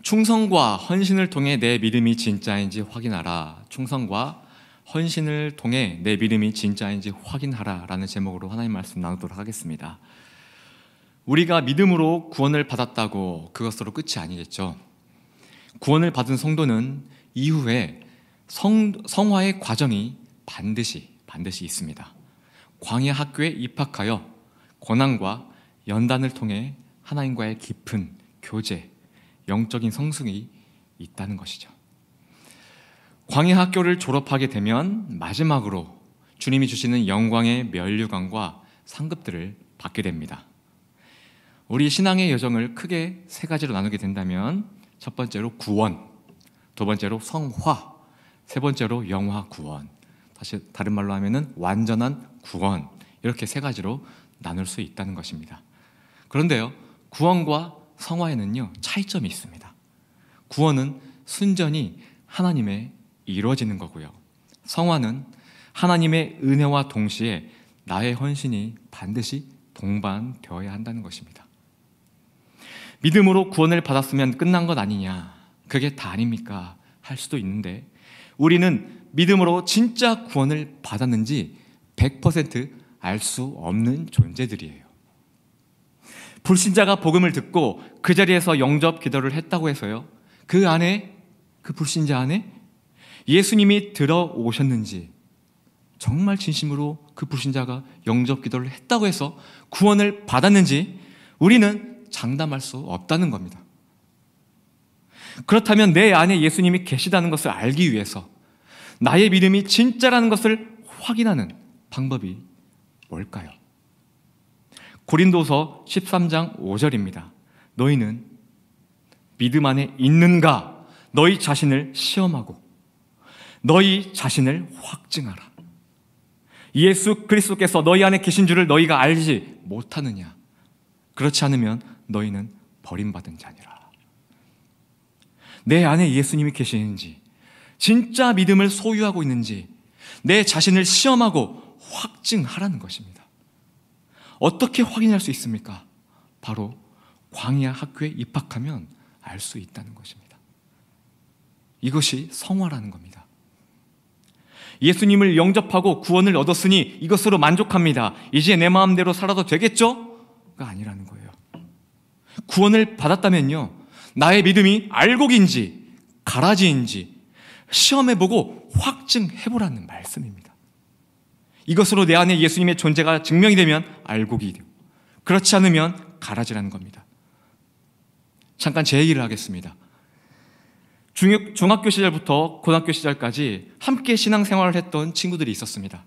충성과 헌신을 통해 내 믿음이 진짜인지 확인하라. 충성과 헌신을 통해 내 믿음이 진짜인지 확인하라 라는 제목으로 하나님 말씀 나누도록 하겠습니다. 우리가 믿음으로 구원을 받았다고 그것으로 끝이 아니겠죠. 구원을 받은 성도는 이후에 성화의 과정이 반드시 있습니다. 광야 학교에 입학하여 고난과 연단을 통해 하나님과의 깊은 교제, 영적인 성숙이 있다는 것이죠. 광야 학교를 졸업하게 되면 마지막으로 주님이 주시는 영광의 면류관과 상급들을 받게 됩니다. 우리 신앙의 여정을 크게 세 가지로 나누게 된다면 첫 번째로 구원, 두 번째로 성화, 세 번째로 영화 구원, 다시 다른 말로 하면은 완전한 구원, 이렇게 세 가지로 나눌 수 있다는 것입니다. 그런데요, 구원과 성화에는요 차이점이 있습니다. 구원은 순전히 하나님의 이루어지는 거고요, 성화는 하나님의 은혜와 동시에 나의 헌신이 반드시 동반되어야 한다는 것입니다. 믿음으로 구원을 받았으면 끝난 것 아니냐, 그게 다 아닙니까? 할 수도 있는데, 우리는 믿음으로 진짜 구원을 받았는지 100% 알 수 없는 존재들이에요. 불신자가 복음을 듣고 그 자리에서 영접 기도를 했다고 해서요, 그 불신자 안에 예수님이 들어오셨는지, 정말 진심으로 그 불신자가 영접 기도를 했다고 해서 구원을 받았는지 우리는 장담할 수 없다는 겁니다. 그렇다면 내 안에 예수님이 계시다는 것을 알기 위해서 나의 믿음이 진짜라는 것을 확인하는 방법이 뭘까요? 고린도서 13장 5절입니다. 너희는 믿음 안에 있는가? 너희 자신을 시험하고 너희 자신을 확증하라. 예수 그리스도께서 너희 안에 계신 줄을 너희가 알지 못하느냐? 그렇지 않으면 너희는 버림받은 자니라. 내 안에 예수님이 계시는지, 진짜 믿음을 소유하고 있는지 내 자신을 시험하고 확증하라는 것입니다. 어떻게 확인할 수 있습니까? 바로 광야 학교에 입학하면 알 수 있다는 것입니다. 이것이 성화라는 겁니다. 예수님을 영접하고 구원을 얻었으니 이것으로 만족합니다. 이제 내 마음대로 살아도 되겠죠? 가 아니라는 거예요. 구원을 받았다면요, 나의 믿음이 알곡인지 가라지인지 시험해보고 확증해보라는 말씀입니다. 이것으로 내 안에 예수님의 존재가 증명이 되면 알곡이 되고, 그렇지 않으면 가라지라는 겁니다. 잠깐 제 얘기를 하겠습니다. 중학교 시절부터 고등학교 시절까지 함께 신앙생활을 했던 친구들이 있었습니다.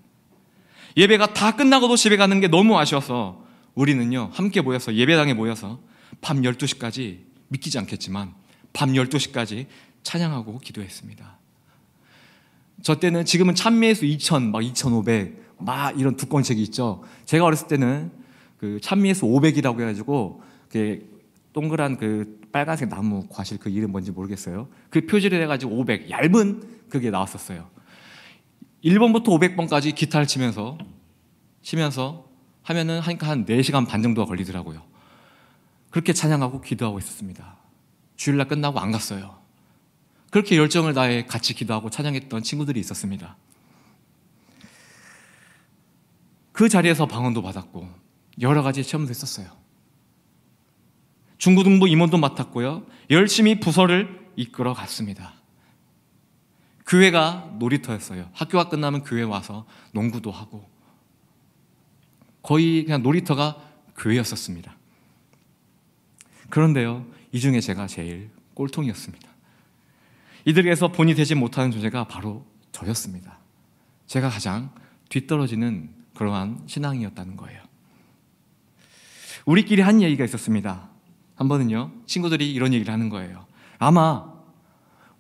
예배가 다 끝나고도 집에 가는 게 너무 아쉬워서 우리는요 함께 모여서 예배당에 모여서 밤 12시까지, 믿기지 않겠지만 밤 12시까지 찬양하고 기도했습니다. 저 때는, 지금은 찬미예수 2000, 2500 이런 두꺼운 책이 있죠. 제가 어렸을 때는 그 찬미예수 500이라고 해가지고 동그란 그 빨간색 나무 과실, 그 이름 뭔지 모르겠어요. 그 표지를 해가지고 500, 얇은 그게 나왔었어요. 1번부터 500번까지 기타를 치면서 하면은 하니까 한 4시간 반 정도가 걸리더라고요. 그렇게 찬양하고 기도하고 있었습니다. 주일날 끝나고 안 갔어요. 그렇게 열정을 다해 같이 기도하고 찬양했던 친구들이 있었습니다. 그 자리에서 방언도 받았고 여러 가지 체험도 했었어요. 중고등부 임원도 맡았고요, 열심히 부서를 이끌어 갔습니다. 교회가 놀이터였어요. 학교가 끝나면 교회 와서 농구도 하고 거의 그냥 놀이터가 교회였었습니다. 그런데요, 이 중에 제가 제일 꼴통이었습니다. 이들에게서 본이 되지 못하는 존재가 바로 저였습니다. 제가 가장 뒤떨어지는 그러한 신앙이었다는 거예요. 우리끼리 한 얘기가 있었습니다. 한 번은요, 친구들이 이런 얘기를 하는 거예요. 아마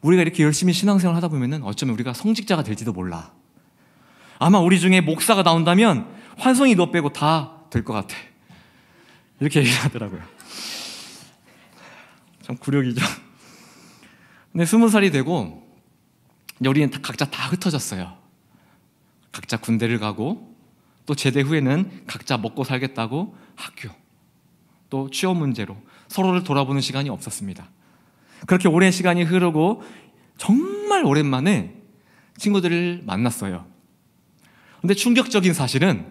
우리가 이렇게 열심히 신앙생활 하다 보면은 어쩌면 우리가 성직자가 될지도 몰라. 아마 우리 중에 목사가 나온다면 환성이 너 빼고 다 될 것 같아. 이렇게 얘기하더라고요. 참 굴욕이죠. 근데 20살이 되고 우리는 각자 다 흩어졌어요. 각자 군대를 가고, 또 제대 후에는 각자 먹고 살겠다고 학교, 또 취업 문제로 서로를 돌아보는 시간이 없었습니다. 그렇게 오랜 시간이 흐르고 정말 오랜만에 친구들을 만났어요. 근데 충격적인 사실은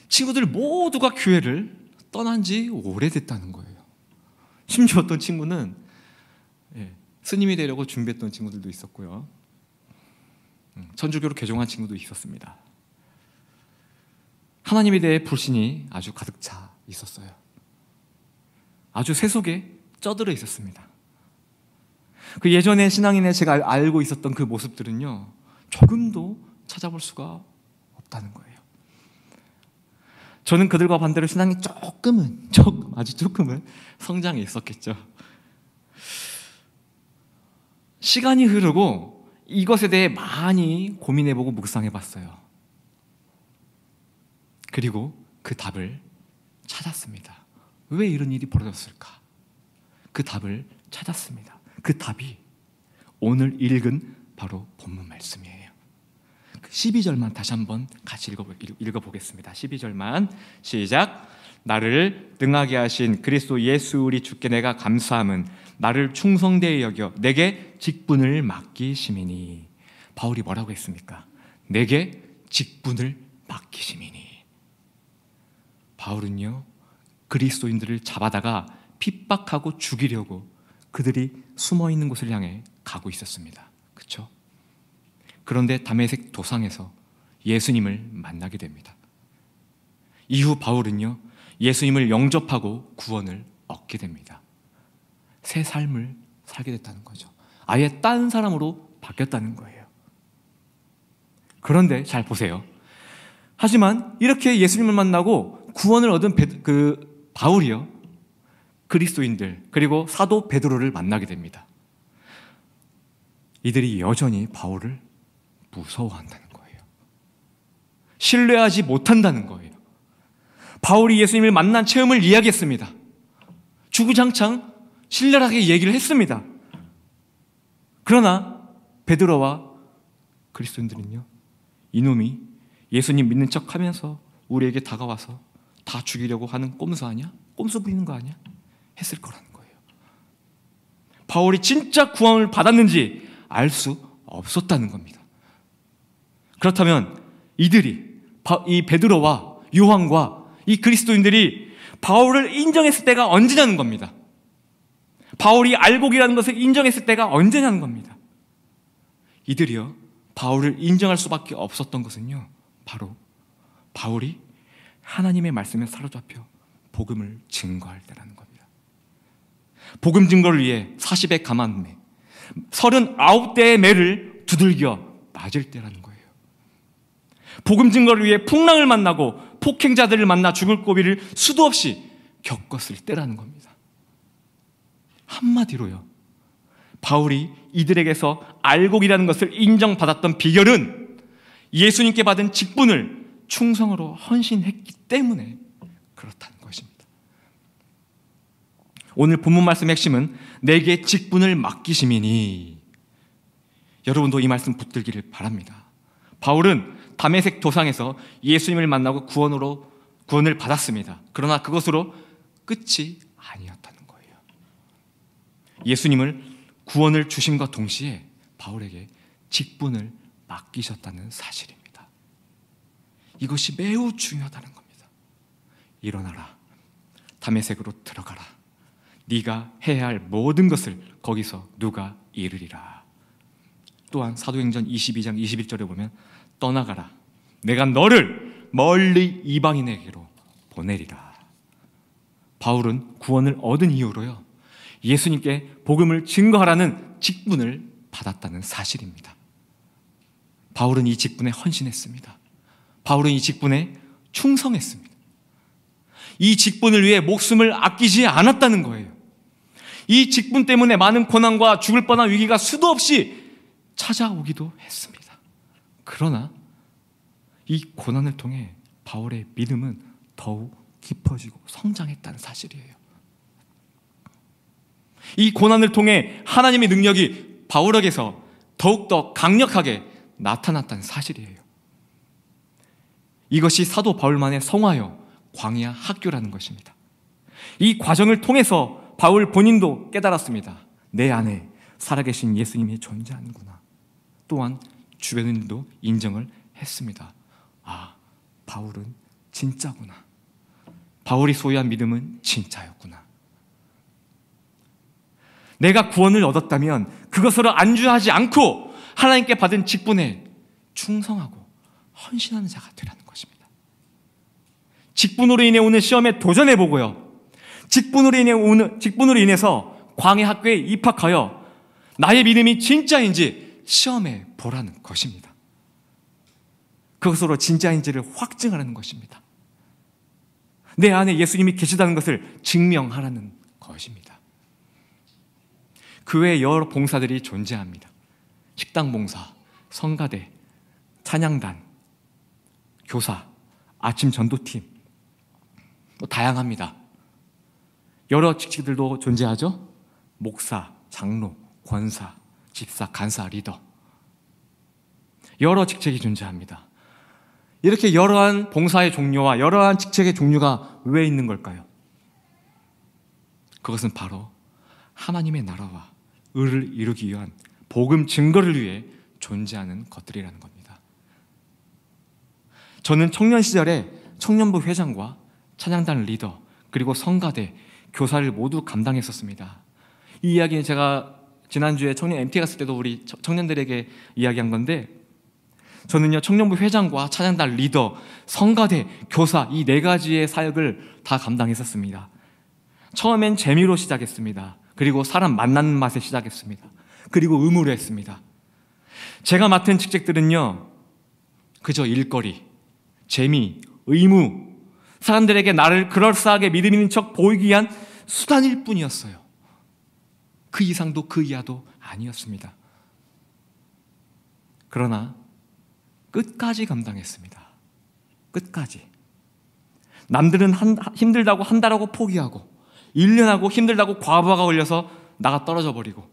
친구들 모두가 교회를 떠난 지 오래됐다는 거예요. 심지어 어떤 친구는 스님이 되려고 준비했던 친구들도 있었고요. 천주교로 개종한 친구도 있었습니다. 하나님에 대해 불신이 아주 가득 차 있었어요. 아주 세속에 쩌들어 있었습니다. 그 예전에 신앙인의 제가 알고 있었던 그 모습들은요, 조금도 찾아볼 수가 없다는 거예요. 저는 그들과 반대로 신앙이 아주 조금은 성장해 있었겠죠. 시간이 흐르고 이것에 대해 많이 고민해보고 묵상해봤어요. 그리고 그 답을 찾았습니다. 왜 이런 일이 벌어졌을까? 그 답을 찾았습니다. 그 답이 오늘 읽은 바로 본문 말씀이에요. 12절만 다시 한번 같이 읽어보겠습니다. 12절만 시작. 나를 능하게 하신 그리스도 예수 우리 주께 내가 감사함은 나를 충성되이 여겨 내게 직분을 맡기심이니. 바울이 뭐라고 했습니까? 내게 직분을 맡기심이니. 바울은요, 그리스도인들을 잡아다가 핍박하고 죽이려고 그들이 숨어있는 곳을 향해 가고 있었습니다. 그렇죠? 그런데 다메섹 도상에서 예수님을 만나게 됩니다. 이후 바울은요, 예수님을 영접하고 구원을 얻게 됩니다. 새 삶을 살게 됐다는 거죠. 아예 딴 사람으로 바뀌었다는 거예요. 그런데 잘 보세요. 하지만 이렇게 예수님을 만나고 구원을 얻은 바울이요, 그리스도인들 그리고 사도 베드로를 만나게 됩니다. 이들이 여전히 바울을 무서워한다는 거예요. 신뢰하지 못한다는 거예요. 바울이 예수님을 만난 체험을 이야기했습니다. 주구장창 신랄하게 얘기를 했습니다. 그러나 베드로와 그리스도인들은요, 이놈이 예수님 믿는 척하면서 우리에게 다가와서 다 죽이려고 하는 꼼수 아니야? 꼼수 부리는 거 아니야? 했을 거라는 거예요. 바울이 진짜 구원을 받았는지 알 수 없었다는 겁니다. 그렇다면 이들이, 이 베드로와 요한과 이 그리스도인들이 바울을 인정했을 때가 언제냐는 겁니다. 바울이 알곡이라는 것을 인정했을 때가 언제냐는 겁니다. 이들이요, 바울을 인정할 수밖에 없었던 것은요, 바로 바울이 하나님의 말씀에 사로잡혀 복음을 증거할 때라는 겁니다. 복음 증거를 위해 40의 가만매, 39대의 매를 두들겨 맞을 때라는 거예요. 복음 증거를 위해 풍랑을 만나고 폭행자들을 만나 죽을 고비를 수도 없이 겪었을 때라는 겁니다. 한마디로요, 바울이 이들에게서 알곡이라는 것을 인정받았던 비결은 예수님께 받은 직분을 충성으로 헌신했기 때문에 그렇다는 것입니다. 오늘 본문 말씀의 핵심은 내게 직분을 맡기심이니. 여러분도 이 말씀 붙들기를 바랍니다. 바울은 다메섹 도상에서 예수님을 만나고 구원을 받았습니다. 그러나 그것으로 끝이 아니었다는 거예요. 예수님을 구원을 주심과 동시에 바울에게 직분을 맡기셨다는 사실입니다. 이것이 매우 중요하다는 겁니다. 일어나라, 다메섹으로 들어가라. 네가 해야 할 모든 것을 거기서 누가 이르리라. 또한 사도행전 22장 21절에 보면 떠나가라, 내가 너를 멀리 이방인에게로 보내리라. 바울은 구원을 얻은 이후로요, 예수님께 복음을 증거하라는 직분을 받았다는 사실입니다. 바울은 이 직분에 헌신했습니다. 바울은 이 직분에 충성했습니다. 이 직분을 위해 목숨을 아끼지 않았다는 거예요. 이 직분 때문에 많은 고난과 죽을 뻔한 위기가 수도 없이 찾아오기도 했습니다. 그러나 이 고난을 통해 바울의 믿음은 더욱 깊어지고 성장했다는 사실이에요. 이 고난을 통해 하나님의 능력이 바울에게서 더욱더 강력하게 나타났다는 사실이에요. 이것이 사도 바울만의 성화요, 광야 학교라는 것입니다. 이 과정을 통해서 바울 본인도 깨달았습니다. 내 안에 살아계신 예수님이 존재하는구나. 또한 주변인들도 인정을 했습니다. 아, 바울은 진짜구나. 바울이 소유한 믿음은 진짜였구나. 내가 구원을 얻었다면 그것으로 안주하지 않고 하나님께 받은 직분에 충성하고 헌신하는 자가 되라는 것입니다. 직분으로 인해 오는 시험에 도전해보고요, 직분으로 인해서 광해 학교에 입학하여 나의 믿음이 진짜인지 시험해 보라는 것입니다. 그것으로 진짜인지를 확증하라는 것입니다. 내 안에 예수님이 계시다는 것을 증명하라는 것입니다. 그 외에 여러 봉사들이 존재합니다. 식당 봉사, 성가대, 찬양단, 교사, 아침 전도팀, 다양합니다. 여러 직책들도 존재하죠. 목사, 장로, 권사, 집사, 간사, 리더, 여러 직책이 존재합니다. 이렇게 여러한 봉사의 종류와 여러한 직책의 종류가 왜 있는 걸까요? 그것은 바로 하나님의 나라와 의를 이루기 위한 복음 증거를 위해 존재하는 것들이라는 겁니다. 저는 청년 시절에 청년부 회장과 찬양단 리더, 그리고 성가대, 교사를 모두 감당했었습니다. 이 이야기는 제가 지난주에 청년 MT 갔을 때도 우리 청년들에게 이야기한 건데, 저는요, 청년부 회장과 찬양단 리더, 성가대, 교사, 이 네 가지의 사역을 다 감당했었습니다. 처음엔 재미로 시작했습니다. 그리고 사람 만나는 맛에 시작했습니다. 그리고 의무로 했습니다. 제가 맡은 직책들은요, 그저 일거리, 재미, 의무, 사람들에게 나를 그럴싸하게 믿음 있는 척 보이기 위한 수단일 뿐이었어요. 그 이상도 그 이하도 아니었습니다. 그러나 끝까지 감당했습니다. 끝까지. 남들은 힘들다고 한 달하고 포기하고 1년하고 힘들다고 과부하가 걸려서 나가 떨어져 버리고,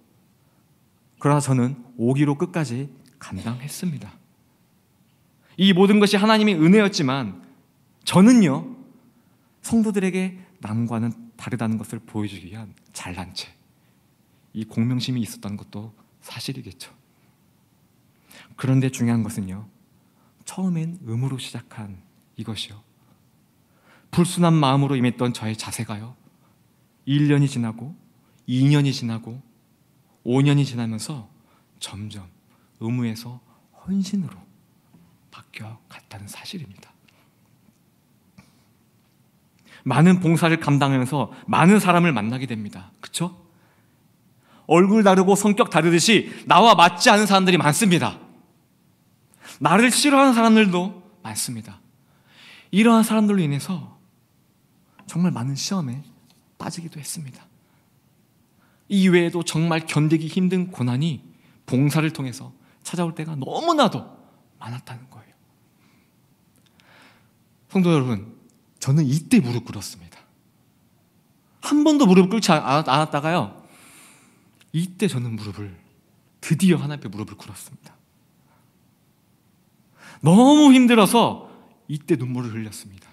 그러나 저는 5기로 끝까지 감당했습니다. 이 모든 것이 하나님의 은혜였지만 저는요, 성도들에게 남과는 다르다는 것을 보여주기 위한 잘난 채, 이 공명심이 있었던 것도 사실이겠죠. 그런데 중요한 것은요, 처음엔 의무로 시작한 이것이요, 불순한 마음으로 임했던 저의 자세가요, 1년이 지나고 2년이 지나고 5년이 지나면서 점점 의무에서 헌신으로 바뀌어 갔다는 사실입니다. 많은 봉사를 감당하면서 많은 사람을 만나게 됩니다. 그렇죠? 얼굴 다르고 성격 다르듯이 나와 맞지 않은 사람들이 많습니다. 나를 싫어하는 사람들도 많습니다. 이러한 사람들로 인해서 정말 많은 시험에 빠지기도 했습니다. 이외에도 정말 견디기 힘든 고난이 봉사를 통해서 찾아올 때가 너무나도 많았다는 거예요. 성도 여러분, 저는 이때 무릎 꿇었습니다. 한 번도 무릎 꿇지 않았다가요, 이때 저는 드디어 하나님 앞에 무릎을 꿇었습니다. 너무 힘들어서 이때 눈물을 흘렸습니다.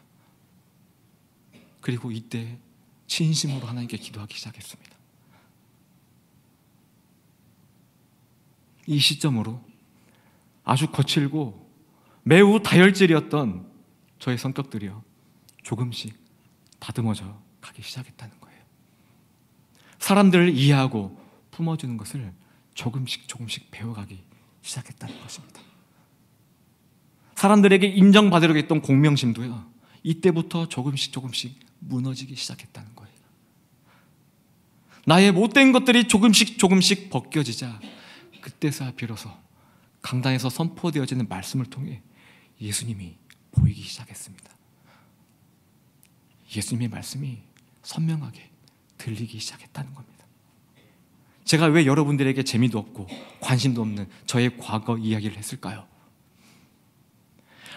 그리고 이때 진심으로 하나님께 기도하기 시작했습니다. 이 시점으로 아주 거칠고 매우 다혈질이었던 저의 성격들이요, 조금씩 다듬어져 가기 시작했다는 거예요. 사람들을 이해하고 품어주는 것을 조금씩 배워가기 시작했다는 것입니다. 사람들에게 인정받으려고 했던 공명심도요, 이때부터 조금씩 무너지기 시작했다는 거예요. 나의 못된 것들이 조금씩 벗겨지자 그때서야 비로소 강단에서 선포되어지는 말씀을 통해 예수님이 보이기 시작했습니다. 예수님의 말씀이 선명하게 들리기 시작했다는 겁니다. 제가 왜 여러분들에게 재미도 없고 관심도 없는 저의 과거 이야기를 했을까요?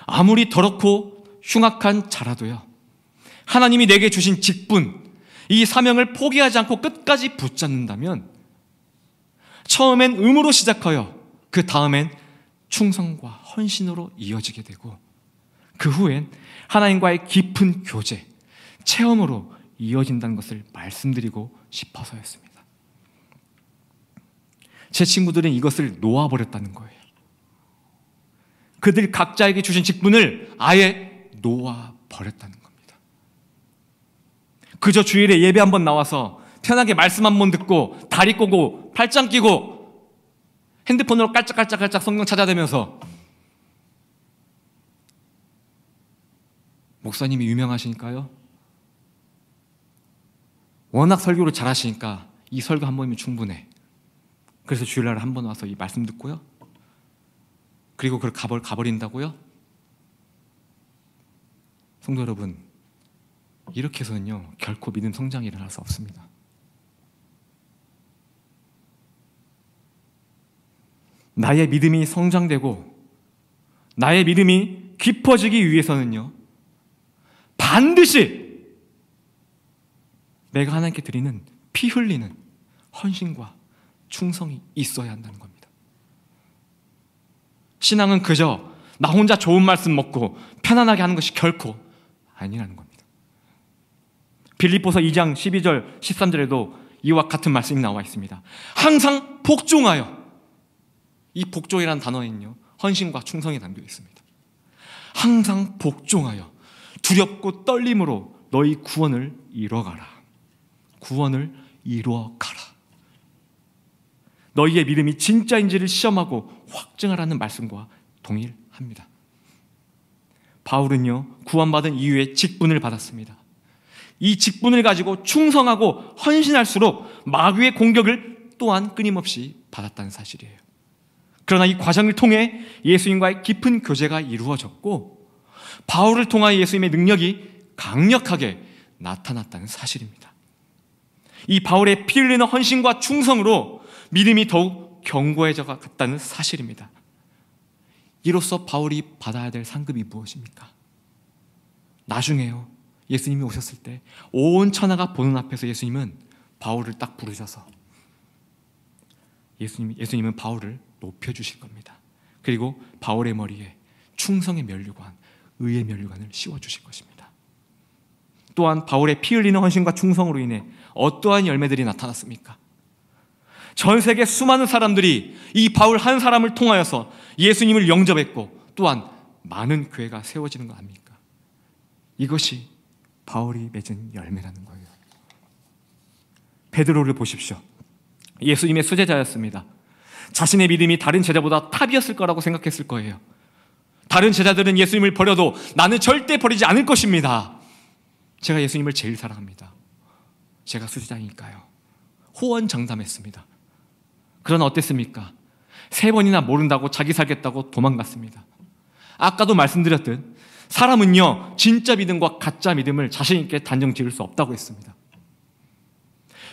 아무리 더럽고 흉악한 자라도요, 하나님이 내게 주신 직분, 이 사명을 포기하지 않고 끝까지 붙잡는다면 처음엔 의무로 시작하여 그 다음엔 충성과 헌신으로 이어지게 되고, 그 후엔 하나님과의 깊은 교제, 체험으로 이어진다는 것을 말씀드리고 싶어서였습니다. 제 친구들은 이것을 놓아버렸다는 거예요. 그들 각자에게 주신 직분을 아예 놓아버렸다는 겁니다. 그저 주일에 예배 한번 나와서 편하게 말씀 한번 듣고 다리 꼬고 팔짱 끼고 핸드폰으로 깔짝깔짝깔짝 성경 찾아대면서 목사님이 유명하시니까요, 워낙 설교를 잘하시니까 이 설교 한 번이면 충분해. 그래서 주일날 한 번 와서 이 말씀 듣고요, 그리고 그걸 가버린다고요? 성도 여러분, 이렇게 해서는요 결코 믿음 성장이 일어날 수 없습니다. 나의 믿음이 성장되고 나의 믿음이 깊어지기 위해서는요, 반드시 내가 하나님께 드리는 피 흘리는 헌신과 충성이 있어야 한다는 겁니다. 신앙은 그저 나 혼자 좋은 말씀 먹고 편안하게 하는 것이 결코 아니라는 겁니다. 빌립보서 2장 12절 13절에도 이와 같은 말씀이 나와 있습니다. 항상 복종하여, 이 복종이라는 단어에는요 헌신과 충성이 담겨 있습니다. 항상 복종하여 두렵고 떨림으로 너희 구원을 이뤄가라. 구원을 이루어가라. 너희의 믿음이 진짜인지를 시험하고 확증하라는 말씀과 동일합니다. 바울은요 구원받은 이후에 직분을 받았습니다. 이 직분을 가지고 충성하고 헌신할수록 마귀의 공격을 또한 끊임없이 받았다는 사실이에요. 그러나 이 과정을 통해 예수님과의 깊은 교제가 이루어졌고 바울을 통하여 예수님의 능력이 강력하게 나타났다는 사실입니다. 이 바울의 피 흘리는 헌신과 충성으로 믿음이 더욱 견고해져 갔다는 사실입니다. 이로써 바울이 받아야 될 상급이 무엇입니까? 나중에요 예수님이 오셨을 때 온 천하가 보는 앞에서 예수님은 바울을 딱 부르셔서 예수님은 바울을 높여주실 겁니다. 그리고 바울의 머리에 충성의 면류관, 의의 면류관을 씌워주실 것입니다. 또한 바울의 피 흘리는 헌신과 충성으로 인해 어떠한 열매들이 나타났습니까? 전 세계 수많은 사람들이 이 바울 한 사람을 통하여서 예수님을 영접했고 또한 많은 교회가 세워지는 거 아닙니까? 이것이 바울이 맺은 열매라는 거예요. 베드로를 보십시오. 예수님의 수제자였습니다. 자신의 믿음이 다른 제자보다 탑이었을 거라고 생각했을 거예요. 다른 제자들은 예수님을 버려도 나는 절대 버리지 않을 것입니다. 제가 예수님을 제일 사랑합니다. 제가 수제자니까요. 호언장담했습니다. 그러나 어땠습니까? 3번이나 모른다고 자기 살겠다고 도망갔습니다. 아까도 말씀드렸듯 사람은요 진짜 믿음과 가짜 믿음을 자신 있게 단정 지을 수 없다고 했습니다.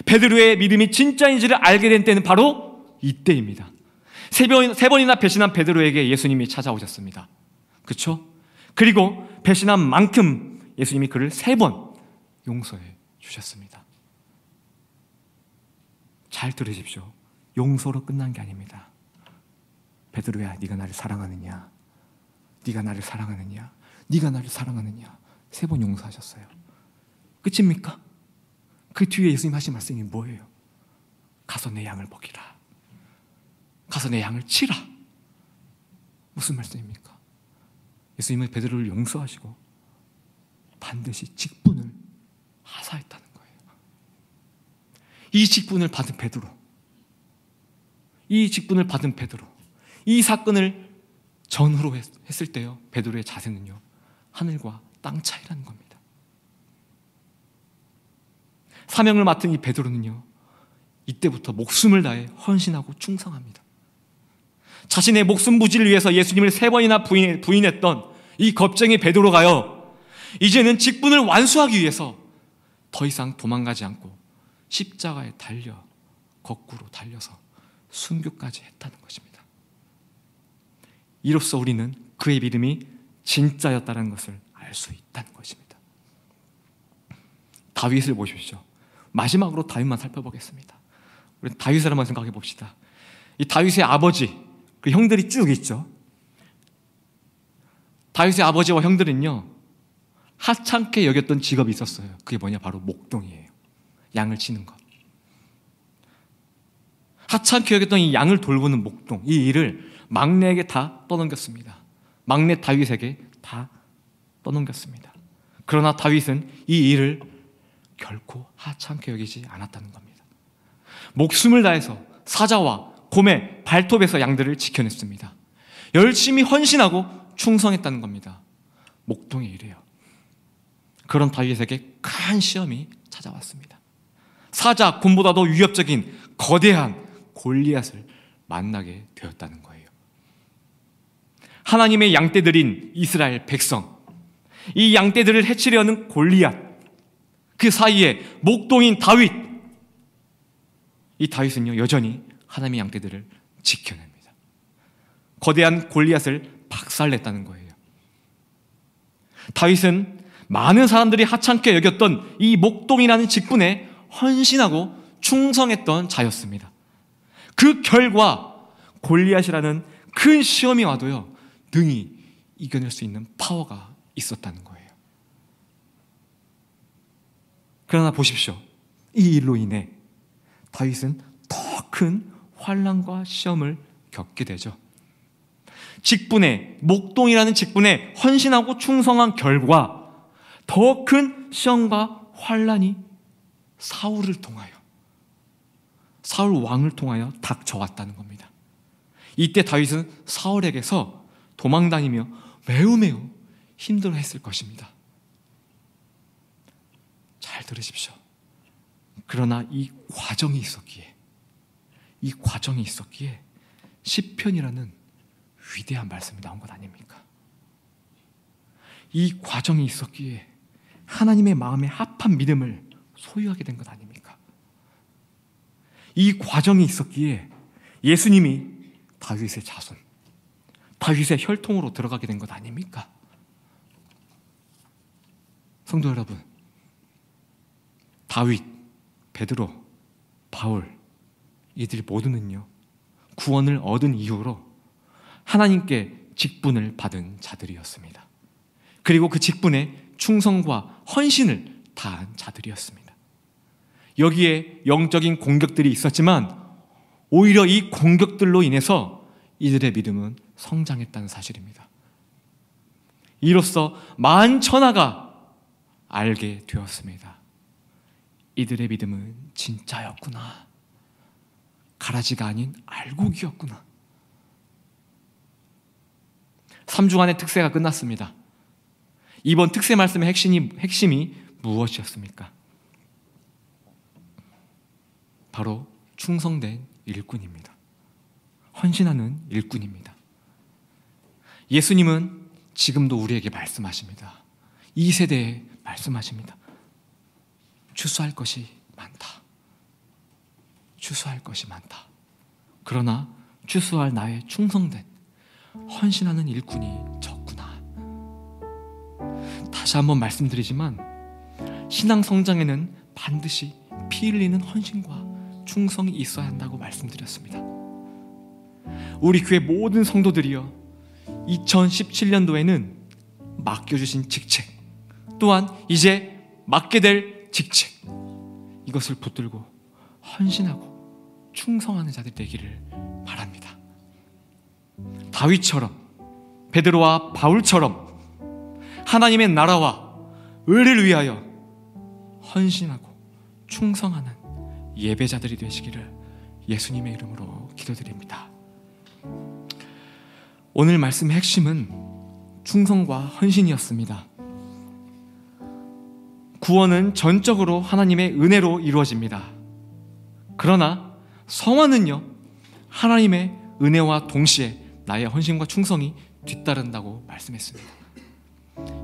베드로의 믿음이 진짜인지를 알게 된 때는 바로 이때입니다. 3번이나 배신한 베드로에게 예수님이 찾아오셨습니다. 그렇죠? 그리고 배신한 만큼 예수님이 그를 3번 용서해 주셨습니다. 잘 들으십시오. 용서로 끝난 게 아닙니다. 베드로야, 네가 나를 사랑하느냐? 네가 나를 사랑하느냐? 네가 나를 사랑하느냐? 3번 용서하셨어요. 끝입니까? 그 뒤에 예수님 하신 말씀이 뭐예요? 가서 내 양을 먹이라. 가서 내 양을 치라. 무슨 말씀입니까? 예수님은 베드로를 용서하시고 반드시 직분을 하사했다는 거예요. 이 직분을 받은 베드로, 이 사건을 전후로 했을 때요 베드로의 자세는요 하늘과 땅 차이라는 겁니다. 사명을 맡은 이 베드로는요 이때부터 목숨을 다해 헌신하고 충성합니다. 자신의 목숨 부지를 위해서 예수님을 3번이나 부인했던 이 겁쟁이 베드로가요 이제는 직분을 완수하기 위해서 더 이상 도망가지 않고 십자가에 거꾸로 달려서 순교까지 했다는 것입니다. 이로써 우리는 그의 믿음이 진짜였다는 것을 알 수 있다는 것입니다. 다윗을 보십시오. 마지막으로 다윗만 살펴보겠습니다. 우리 다윗을 한번 생각해 봅시다. 이 다윗의 아버지, 그 형들이 쭉 있죠. 다윗의 아버지와 형들은요 하찮게 여겼던 직업이 있었어요. 그게 뭐냐? 바로 목동이에요. 양을 치는 것. 하찮게 여겼던 이 양을 돌보는 목동, 이 일을 막내에게 다 떠넘겼습니다. 막내 다윗에게 다 떠넘겼습니다. 그러나 다윗은 이 일을 결코 하찮게 여기지 않았다는 겁니다. 목숨을 다해서 사자와 곰의 발톱에서 양들을 지켜냈습니다. 열심히 헌신하고 충성했다는 겁니다. 목동의 일이에요. 그런 다윗에게 큰 시험이 찾아왔습니다. 사자, 곰보다도 위협적인 거대한 골리앗을 만나게 되었다는 거예요. 하나님의 양떼들인 이스라엘 백성, 이 양떼들을 해치려는 골리앗, 그 사이에 목동인 다윗, 이 다윗은요 여전히 하나님의 양떼들을 지켜냅니다. 거대한 골리앗을 박살냈다는 거예요. 다윗은 많은 사람들이 하찮게 여겼던 이 목동이라는 직분에 헌신하고 충성했던 자였습니다. 그 결과 골리앗이라는 큰 시험이 와도요 능히 이겨낼 수 있는 파워가 있었다는 거예요. 그러나 보십시오. 이 일로 인해 다윗은 더 큰 환난과 시험을 겪게 되죠. 직분에, 목동이라는 직분에 헌신하고 충성한 결과 더 큰 시험과 환난이 사울을 통하여, 사울 왕을 통하여 닥쳐왔다는 겁니다. 이때 다윗은 사울에게서 도망다니며 매우 힘들어했을 것입니다. 잘 들으십시오. 그러나 이 과정이 있었기에 시편이라는 위대한 말씀이 나온 것 아닙니까? 이 과정이 있었기에 하나님의 마음에 합한 믿음을 소유하게 된 것 아닙니까? 이 과정이 있었기에 예수님이 다윗의 자손, 다윗의 혈통으로 들어가게 된 것 아닙니까? 성도 여러분, 다윗, 베드로, 바울, 이들 모두는요 구원을 얻은 이후로 하나님께 직분을 받은 자들이었습니다. 그리고 그 직분에 충성과 헌신을 다한 자들이었습니다. 여기에 영적인 공격들이 있었지만 오히려 이 공격들로 인해서 이들의 믿음은 성장했다는 사실입니다. 이로써 만천하가 알게 되었습니다. 이들의 믿음은 진짜였구나. 가라지가 아닌 알곡이었구나. 3주간의 특세가 끝났습니다. 이번 특세 말씀의 핵심이 무엇이었습니까? 바로 충성된 일꾼입니다. 헌신하는 일꾼입니다. 예수님은 지금도 우리에게 말씀하십니다. 이 세대에 말씀하십니다. 추수할 것이 많다. 추수할 것이 많다. 그러나 추수할 나의 충성된 헌신하는 일꾼이 적구나. 다시 한번 말씀드리지만 신앙 성장에는 반드시 피 흘리는 헌신과 충성이 있어야 한다고 말씀드렸습니다. 우리 교회 모든 성도들이요 2017년도에는 맡겨주신 직책, 또한 이제 맡게 될 직책, 이것을 붙들고 헌신하고 충성하는 자들 되기를 바랍니다. 다윗처럼, 베드로와 바울처럼 하나님의 나라와 의를 위하여 헌신하고 충성하는 예배자들이 되시기를 예수님의 이름으로 기도드립니다. 오늘 말씀의 핵심은 충성과 헌신이었습니다. 구원은 전적으로 하나님의 은혜로 이루어집니다. 그러나 성화는요 하나님의 은혜와 동시에 나의 헌신과 충성이 뒤따른다고 말씀했습니다.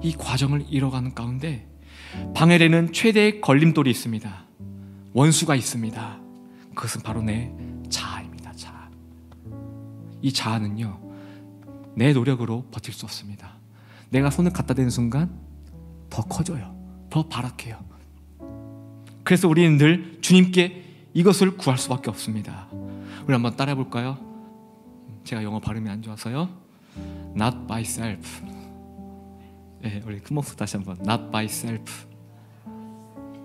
이 과정을 이뤄가는 가운데 방해되는 최대의 걸림돌이 있습니다. 원수가 있습니다. 그것은 바로 내 자아입니다. 자아. 이 자아는요 내 노력으로 버틸 수 없습니다. 내가 손을 갖다 대는 순간 더 커져요. 더 발악해요. 그래서 우리는 늘 주님께 이것을 구할 수밖에 없습니다. 우리 한번 따라해 볼까요? 제가 영어 발음이 안 좋아서요. Not by self. 네, 우리 큰 목소리 다시 한번. Not by self,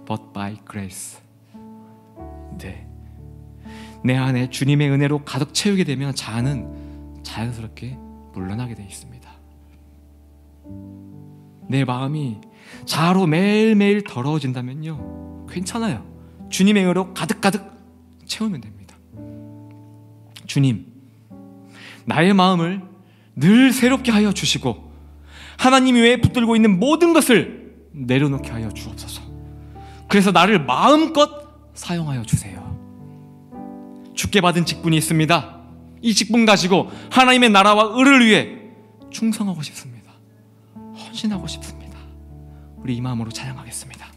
but by grace. 네, 내 안에 주님의 은혜로 가득 채우게 되면 자아는 자연스럽게 물러나게 되어 있습니다. 내 마음이 자아로 매일매일 더러워진다면요, 괜찮아요. 주님의 은혜로 가득가득 채우면 됩니다. 주님, 나의 마음을 늘 새롭게 하여 주시고 하나님 외에 붙들고 있는 모든 것을 내려놓게 하여 주옵소서. 그래서 나를 마음껏 사용하여 주세요. 주께 받은 직분이 있습니다. 이 직분 가지고 하나님의 나라와 의를 위해 충성하고 싶습니다. 헌신하고 싶습니다. 우리 이 마음으로 찬양하겠습니다.